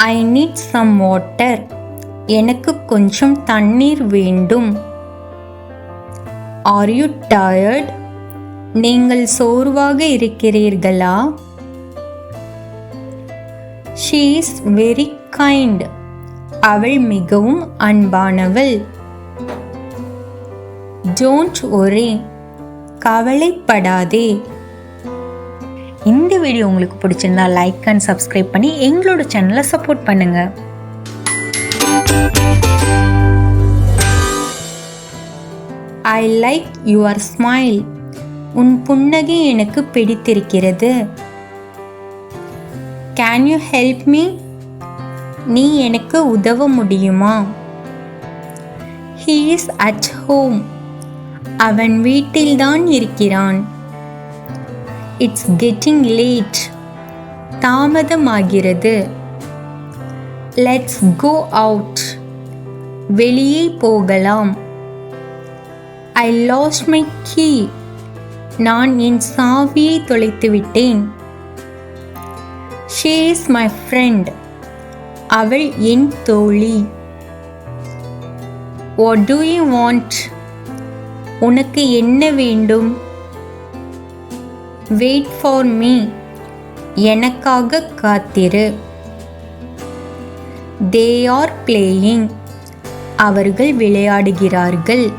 I need some water. எனக்கு கொஞ்சம் தண்ணீர் வேண்டும். Are you tired? நீங்கள் சோர்வாக இருக்கிறீர்களா? She is very kind. அவள் மிகவும் அன்பானவள். Don't worry. கவலைப்படாதே. இந்த வீடியோ உங்களுக்கு பிடிச்சிருந்தா லைக் அண்ட் சப்ஸ்கிரைப் பண்ணி எங்களோட சேனலை சப்போர்ட் பண்ணுங்க. I like your smile. உன் புன்னகை எனக்கு பிடித்திருக்கிறது. Can you help me? நீ எனக்கு உதவ முடியுமா? He is at home. அவன் வீட்டில்தான் இருக்கிறான். It's getting late. தாமதமாகிறது. Let's go out. வெளியே போகலாம். I lost my key. நான் என் சாவியை தொலைத்து விட்டேன். She is my friend. அவள் என் தோழி. What do you want? உனக்கு என்ன வேண்டும்? Wait for me. எனக்காக காத்திரு. They are playing. அவர்கள் விளையாடுகிறார்கள்.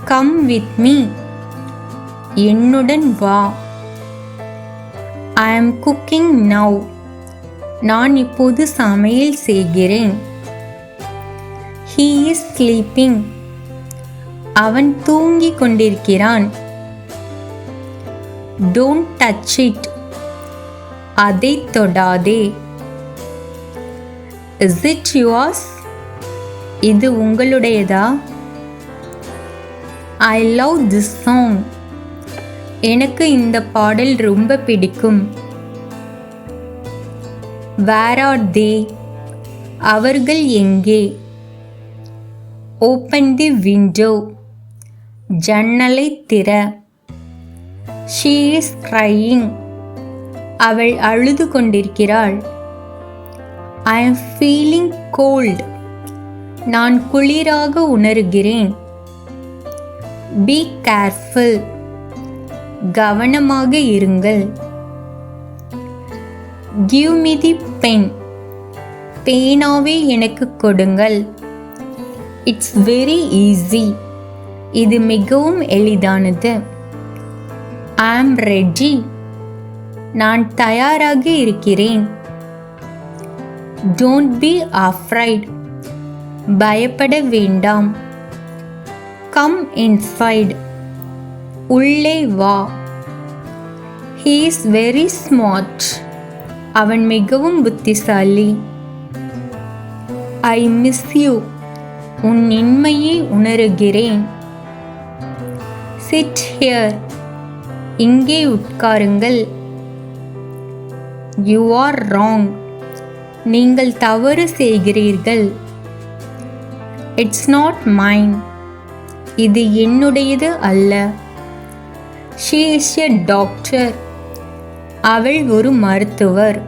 Come with me. என்னுடன் வா. ஐ ஆம் குக்கிங் நவ். நான் இப்போது சமையல் செய்கிறேன். He is sleeping. அவன் தூங்கிக் கொண்டிருக்கிறான். Don't touch it. அதை தொடாதே. Is it yours? இது உங்களுடையதா? I love this song. எனக்கு இந்த பாடல் ரொம்ப பிடிக்கும். Where are they? அவர்கள் எங்கே? Open the window. ஜன்னலை திற. She is crying. அவள் அழுது கொண்டிருக்கிறாள். I am feeling cold. நான் குளிராக உணர்கிறேன். Be careful. கவனமாக இருங்கள். Give me the pen. பேனாவை எனக்கு கொடுங்கள். It's very easy. இது மிகவும் எளிதானது. ஐ ஆம் ரெடி. நான் தயாராக இருக்கிறேன். Don't be afraid. பயப்பட வேண்டாம். Come inside. உள்ளே வா. He is very smart. அவன் மிகவும் புத்திசாலி. I miss you. உன் இன்மையை உணருகிறேன். Chit here. இங்கே உட்காருங்கள். You are wrong. நீங்கள் தவறு செய்கிறீர்கள். It's not mine. இது என்னுடையது அல்ல. She is a doctor. அவள் ஒரு மருத்துவர்.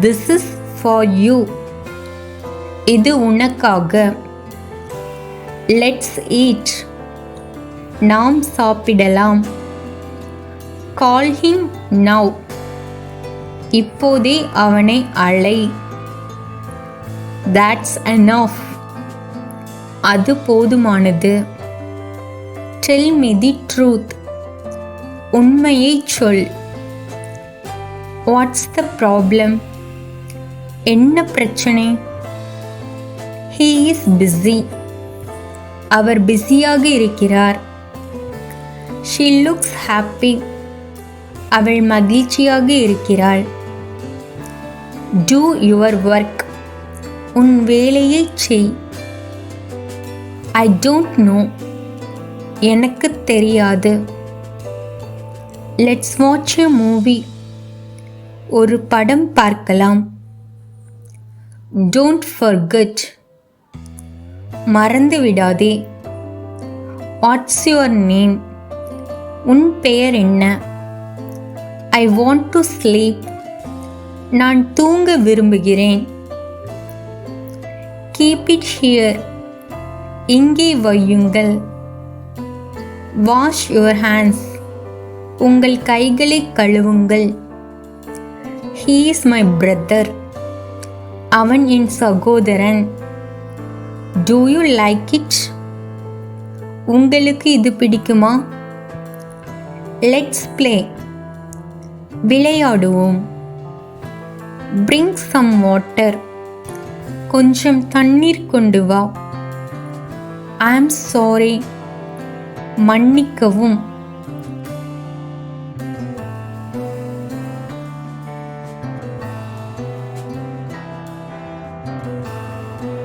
This is for you. இது உனக்காக. Let's eat. நாம் சாப்பிடலாம். Call him now. இப்போதே அவனை அழை. That's enough. அது போதுமானது. Tell me the truth. உண்மையை சொல். What's the problem? என்ன பிரச்சனை? He is busy. அவர் பிஸியாக இருக்கிறார். She looks happy. அவள் மகிழ்ச்சியாக இருக்கிறாள். Do your work. உன் வேலையை செய். I don't know. எனக்கு தெரியாது. Let's watch a movie. ஒரு படம் பார்க்கலாம். Don't forget. மறந்து விடாதே. What's your name? உன் பெயர் என்ன? I want to sleep. நான் தூங்க விரும்புகிறேன். Keep it here. இங்கே வையுங்கள். Wash your hands. உங்கள் கைகளை கழுவுங்கள். He is my brother. அவன் என் சகோதரன். Do you like it? உங்களுக்கு இது பிடிக்குமா? Let's play. விளையாடுவோம். Bring some water. கொஞ்சம் தண்ணீர் கொண்டு வா. I am sorry. மன்னிக்கவும்.